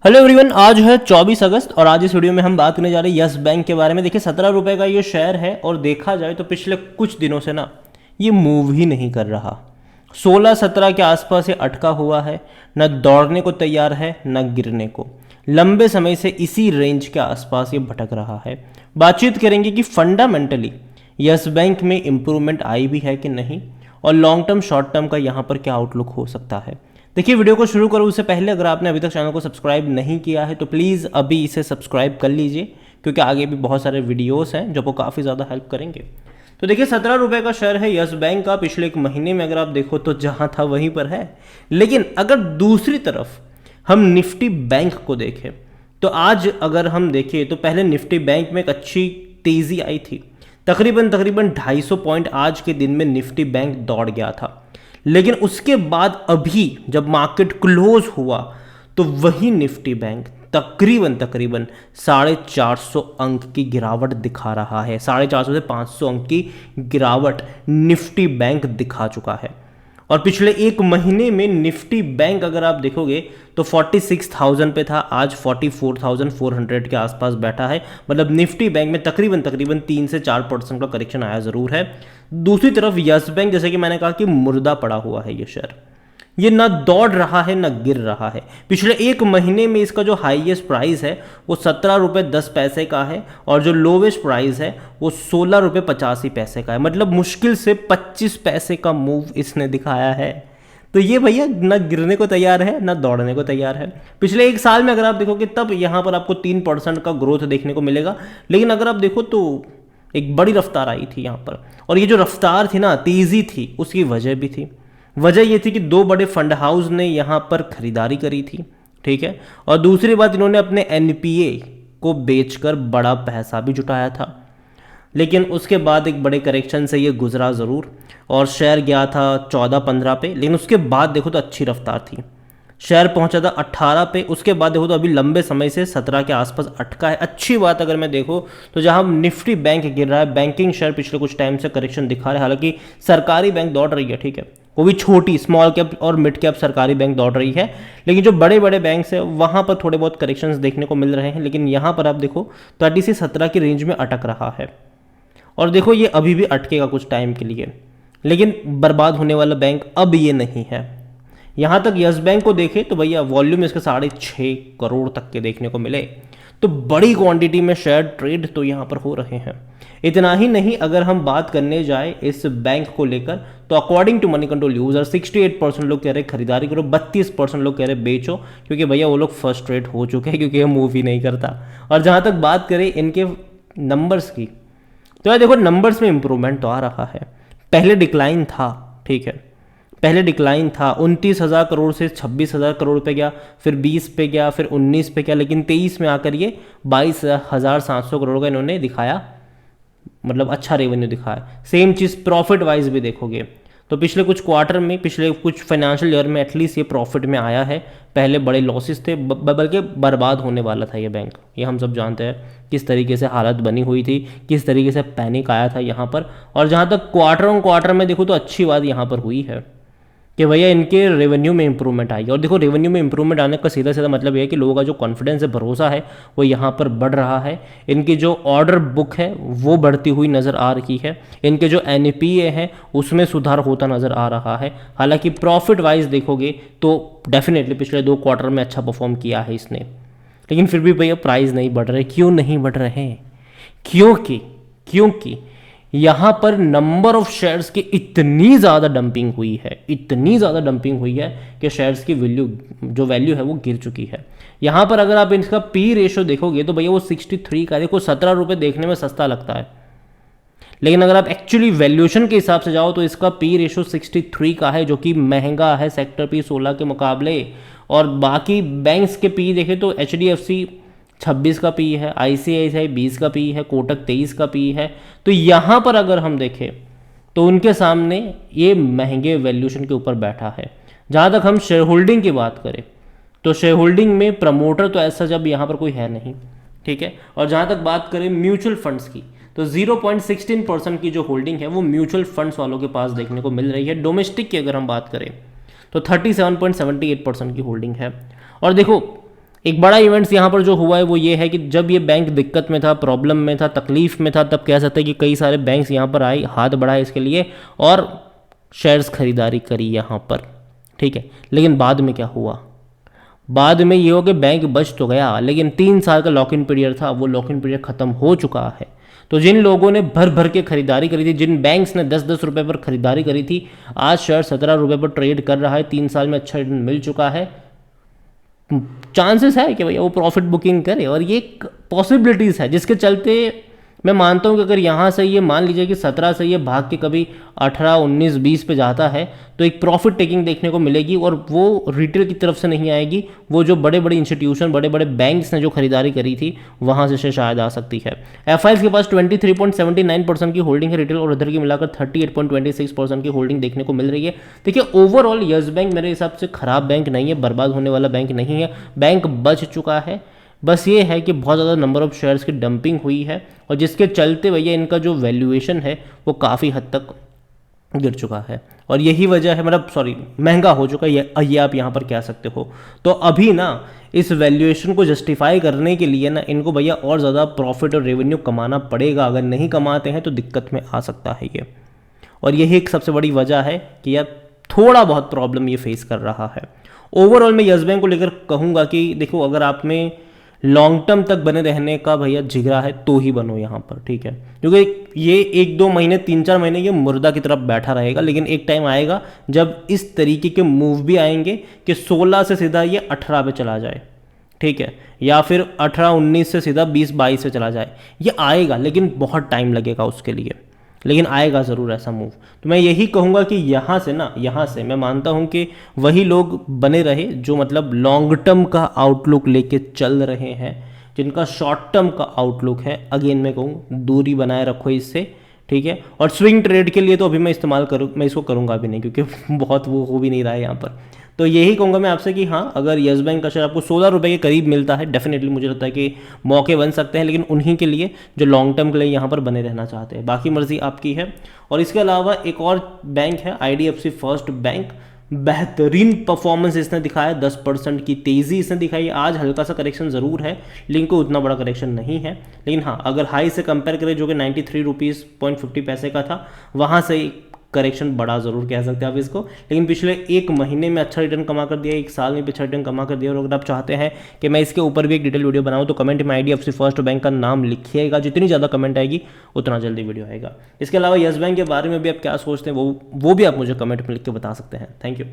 Hello everyone, आज है 24 अगस्त और आज इस वीडियो में हम बात करने जा रहे हैं यस बैंक के बारे में। देखिए 17 रुपये का ये शेयर है और देखा जाए तो पिछले कुछ दिनों से ना ये मूव ही नहीं कर रहा। 16-17 के आसपास ये अटका हुआ है, न दौड़ने को तैयार है न गिरने को। लंबे समय से इसी रेंज के आसपास ये भटक रहा है। बातचीत करेंगे कि फंडामेंटली यस बैंक में इम्प्रूवमेंट आई भी है कि नहीं और लॉन्ग टर्म शॉर्ट टर्म का यहाँ पर क्या आउटलुक हो सकता है। देखिए वीडियो को शुरू करूँ उससे पहले अगर आपने अभी तक चैनल को सब्सक्राइब नहीं किया है तो प्लीज़ अभी इसे सब्सक्राइब कर लीजिए, क्योंकि आगे भी बहुत सारे वीडियोस हैं जो आपको काफ़ी ज़्यादा हेल्प करेंगे। तो देखिए 17 रुपये का शेयर है यस बैंक का। पिछले एक महीने में अगर आप देखो तो जहाँ था वहीं पर है। लेकिन अगर दूसरी तरफ हम निफ्टी बैंक को देखें तो आज अगर हम देखें तो पहले निफ्टी बैंक में एक अच्छी तेज़ी आई थी, तकरीबन 250 पॉइंट आज के दिन में निफ्टी बैंक दौड़ गया था। लेकिन उसके बाद अभी जब मार्केट क्लोज हुआ तो वही निफ्टी बैंक तकरीबन 450 अंक की गिरावट दिखा रहा है। 450 से 500 अंक की गिरावट निफ्टी बैंक दिखा चुका है। और पिछले एक महीने में निफ्टी बैंक अगर आप देखोगे तो 46,000 पे था, आज 44,400 के आसपास बैठा है। मतलब निफ्टी बैंक में तकरीबन 3 से 4% का करेक्शन आया ज़रूर है। दूसरी तरफ यस बैंक, जैसे कि मैंने कहा कि मुर्दा पड़ा हुआ है ये शेयर, ये ना दौड़ रहा है ना गिर रहा है। पिछले एक महीने में इसका जो हाईएस्ट प्राइस है वो 17 रुपये 10 पैसे का है और जो लोवेस्ट प्राइस है वो 16 रुपये 85 पैसे का है। मतलब मुश्किल से 25 पैसे का मूव इसने दिखाया है। तो ये भैया ना गिरने को तैयार है ना दौड़ने को तैयार है। पिछले एक साल में अगर आप देखोगे तब यहाँ पर आपको 3% का ग्रोथ देखने को मिलेगा। लेकिन अगर आप देखो तो एक बड़ी रफ्तार आई थी यहाँ पर, और ये जो रफ्तार थी ना, तेज़ी थी, उसकी वजह भी थी। वजह ये थी कि दो बड़े फंड हाउस ने यहाँ पर खरीदारी करी थी, ठीक है। और दूसरी बात, इन्होंने अपने एनपीए को बेचकर बड़ा पैसा भी जुटाया था। लेकिन उसके बाद एक बड़े करेक्शन से ये गुजरा ज़रूर और शेयर गया था 14-15 पे। लेकिन उसके बाद देखो तो अच्छी रफ्तार थी, शेयर पहुंचा था 18 पे। उसके बाद देखो तो अभी लंबे समय से 17 के आसपास अटका है। अच्छी बात अगर मैं देखो तो जहां निफ्टी बैंक गिर रहा है, बैंकिंग शेयर पिछले कुछ टाइम से करेक्शन दिखा रहे हैं। हालांकि सरकारी बैंक दौड़ रही है, ठीक है, वो भी छोटी स्मॉल कैप और मिड कैप सरकारी बैंक दौड़ रही है। लेकिन जो बड़े बड़े बैंक है वहां पर थोड़े बहुत करेक्शंस देखने को मिल रहे हैं। लेकिन यहाँ पर आप देखो 30 से 17 की रेंज में अटक रहा है। और देखो ये अभी भी अटकेगा कुछ टाइम के लिए, लेकिन बर्बाद होने वाला बैंक अब ये नहीं है। यहाँ तक यस बैंक को देखे तो भैया वॉल्यूम इसके 6.5 करोड़ तक के देखने को मिले। तो बड़ी क्वांटिटी में शेयर ट्रेड तो यहाँ पर हो रहे हैं। इतना ही नहीं, अगर हम बात करने जाए इस बैंक को लेकर तो according to Moneycontrol user 68% लोग कह रहे खरीदारी करो, 32% लोग कह रहे बेचो, क्योंकि भैया वो लोग फ्रस्ट्रेट हो चुके हैं क्योंकि ये मूव ही नहीं करता। और जहाँ तक बात करें इनके नंबर्स की तो यार देखो नंबर्स में इंप्रूवमेंट तो आ रहा है। पहले डिक्लाइन था, ठीक है, पहले डिक्लाइन था, 29,000 करोड़ से 26,000 करोड़ पे गया, फिर 20 पे गया, फिर 19 पे गया। लेकिन 23 में आकर ये 22,700 करोड़ का इन्होंने दिखाया, मतलब अच्छा रेवेन्यू दिखाया। सेम चीज़ प्रॉफिट वाइज भी देखोगे तो पिछले कुछ क्वार्टर में, पिछले कुछ फाइनेंशियल ईयर में एटलीस्ट ये प्रॉफिट में आया है। पहले बड़े लॉसेस थे, बल्कि बर्बाद होने वाला था ये बैंक। ये हम सब जानते हैं किस तरीके से हालत बनी हुई थी, किस तरीके से पैनिक आया था यहाँ पर। और जहाँ तक क्वार्टर ऑन क्वार्टर में देखो तो अच्छी बात यहाँ पर हुई है कि भैया इनके रेवेन्यू में इंप्रूवमेंट आई। और देखो रेवेन्यू में इंप्रूवमेंट आने का सीधा सीधा मतलब ये है कि लोगों का जो कॉन्फिडेंस है, भरोसा है, वो यहाँ पर बढ़ रहा है। इनकी जो ऑर्डर बुक है वो बढ़ती हुई नज़र आ रही है। इनके जो एनपीए है उसमें सुधार होता नज़र आ रहा है। हालांकि प्रॉफिट वाइज देखोगे तो डेफिनेटली पिछले 2 क्वार्टर में अच्छा परफॉर्म किया है इसने। लेकिन फिर भी भैया प्राइस नहीं बढ़ रहे। क्यों नहीं बढ़ रहे? क्योंकि यहाँ पर नंबर ऑफ शेयर्स की इतनी ज़्यादा डंपिंग हुई है, इतनी ज़्यादा डंपिंग हुई है कि शेयर्स की वैल्यू है वो गिर चुकी है। यहाँ पर अगर आप इसका पी रेशो देखोगे तो भैया वो 63 का। देखो 17 रुपये देखने में सस्ता लगता है, लेकिन अगर आप एक्चुअली वैल्यूएशन के हिसाब से जाओ तो इसका पी रेशो 63 का है, जो कि महंगा है सेक्टर पी 16 के मुकाबले। और बाकी बैंक्स के पी देखें तो HDFC 26 का पी है, ICICI 20 का पी है, कोटक 23 का पी है। तो यहाँ पर अगर हम देखें तो उनके सामने ये महंगे वैल्यूएशन के ऊपर बैठा है। जहाँ तक हम शेयर होल्डिंग की बात करें तो शेयर होल्डिंग में प्रमोटर तो ऐसा जब यहाँ पर कोई है नहीं, ठीक है। और जहाँ तक बात करें म्यूचुअल फंड्स की तो 0.16% की जो होल्डिंग है वो म्यूचुअल फंड्स वालों के पास देखने को मिल रही है। डोमेस्टिक की अगर हम बात करें तो 37.78% की होल्डिंग है। और देखो एक बड़ा इवेंट्स यहाँ पर जो हुआ है वो ये है कि जब ये बैंक दिक्कत में था, प्रॉब्लम में था, तकलीफ में था, तब कह सकते हैं कि कई सारे बैंक्स यहाँ पर आए, हाथ बढ़ाए इसके लिए और शेयर्स खरीदारी करी यहाँ पर, ठीक है। लेकिन बाद में क्या हुआ, बाद में ये हो कि बैंक बच तो गया, लेकिन 3 साल का लॉक इन पीरियड था, वो लॉक इन पीरियड खत्म हो चुका है। तो जिन लोगों ने भर भर के खरीदारी करी थी, जिन बैंक्स ने 10-10 रुपये पर खरीदारी करी थी, आज शेयर 17 रुपये पर ट्रेड कर रहा है, 3 साल में अच्छा रिटर्न मिल चुका है। चांसेस है कि भैया वो प्रॉफिट बुकिंग करे, और ये एक पॉसिबिलिटीज़ है जिसके चलते मैं मानता हूँ कि अगर यहाँ से ये मान लीजिए कि 17 से ये भाग के कभी 18, 19, 20 पे जाता है तो एक प्रॉफिट टेकिंग देखने को मिलेगी, और वो रिटेल की तरफ से नहीं आएगी, वो जो बड़े बड़े इंस्टीट्यूशन, बड़े बड़े बैंक्स ने जो खरीदारी करी थी वहाँ से शायद आ सकती है। एफआईज के पास 23.79% की होल्डिंग है रिटेल, और इधर की मिलाकर 38.26% की होल्डिंग देखने को मिल रही है। देखिए ओवरऑल यस बैंक मेरे हिसाब से खराब बैंक नहीं है, बर्बाद होने वाला बैंक नहीं है, बैंक बच चुका है। बस ये है कि बहुत ज़्यादा नंबर ऑफ शेयर्स की डंपिंग हुई है, और जिसके चलते भैया इनका जो वैल्यूएशन है वो काफ़ी हद तक गिर चुका है, और यही वजह है, मतलब सॉरी महंगा हो चुका है, ये आप यहाँ पर कह सकते हो। तो अभी ना इस वैल्यूएशन को जस्टिफाई करने के लिए ना इनको भैया और ज़्यादा प्रॉफिट और रेवेन्यू कमाना पड़ेगा, अगर नहीं कमाते हैं तो दिक्कत में आ सकता है ये। और यही एक सबसे बड़ी वजह है कि यार थोड़ा बहुत प्रॉब्लम ये फेस कर रहा है। ओवरऑल मैं यस बैंक को लेकर कहूँगा कि देखो, अगर आप में लॉन्ग टर्म तक बने रहने का भैया जिगरा है तो ही बनो यहाँ पर, ठीक है। क्योंकि ये 1-2 महीने, 3-4 महीने ये मुर्दा की तरफ बैठा रहेगा, लेकिन एक टाइम आएगा जब इस तरीके के मूव भी आएंगे कि 16 से सीधा ये 18 पे चला जाए, ठीक है, या फिर 18-19 से सीधा 20-22 पे चला जाए। ये आएगा लेकिन बहुत टाइम लगेगा उसके लिए, लेकिन आएगा ज़रूर ऐसा मूव। तो मैं यही कहूँगा कि यहाँ से मैं मानता हूँ कि वही लोग बने रहे जो मतलब लॉन्ग टर्म का आउटलुक लेके चल रहे हैं, जिनका शॉर्ट टर्म का आउटलुक है। अगेन मैं कहूँ दूरी बनाए रखो इससे, ठीक है। और स्विंग ट्रेड के लिए तो अभी मैं इसको करूँगा भी नहीं, क्योंकि बहुत वो हो भी नहीं रहा है यहाँ पर। तो यही कहूँगा मैं आपसे कि हाँ, अगर यस बैंक का शेयर आपको 16 रुपये के करीब मिलता है, डेफिनेटली मुझे लगता है कि मौके बन सकते हैं, लेकिन उन्हीं के लिए जो लॉन्ग टर्म के लिए यहाँ पर बने रहना चाहते हैं। बाकी मर्जी आपकी है। और इसके अलावा एक और बैंक है IDFC फर्स्ट बैंक, बेहतरीन परफॉर्मेंस इसने दिखाया, 10% की तेज़ी इसने दिखाई। आज हल्का सा करेक्शन ज़रूर है, लेकिन कोई उतना बड़ा करेक्शन नहीं है। लेकिन हाँ, अगर हाई से कंपेयर करें जो कि 93 रुपीज़ 50 पैसे का था, वहाँ से करेक्शन बड़ा ज़रूर कह सकते हैं आप इसको। लेकिन पिछले 1 महीने में अच्छा रिटर्न कमा कर दिया, 1 साल में भी अच्छा रिटर्न कमा कर दिया। और अगर आप चाहते हैं कि मैं इसके ऊपर भी एक डिटेल वीडियो बनाऊं तो कमेंट में IDFC फर्स्ट बैंक का नाम लिखिएगा। जितनी ज़्यादा कमेंट आएगी उतना जल्दी वीडियो आएगा। इसके अलावा यस बैंक के बारे में भी आप क्या सोचते हैं वो भी आप मुझे कमेंट में लिख के बता सकते हैं। Thank you.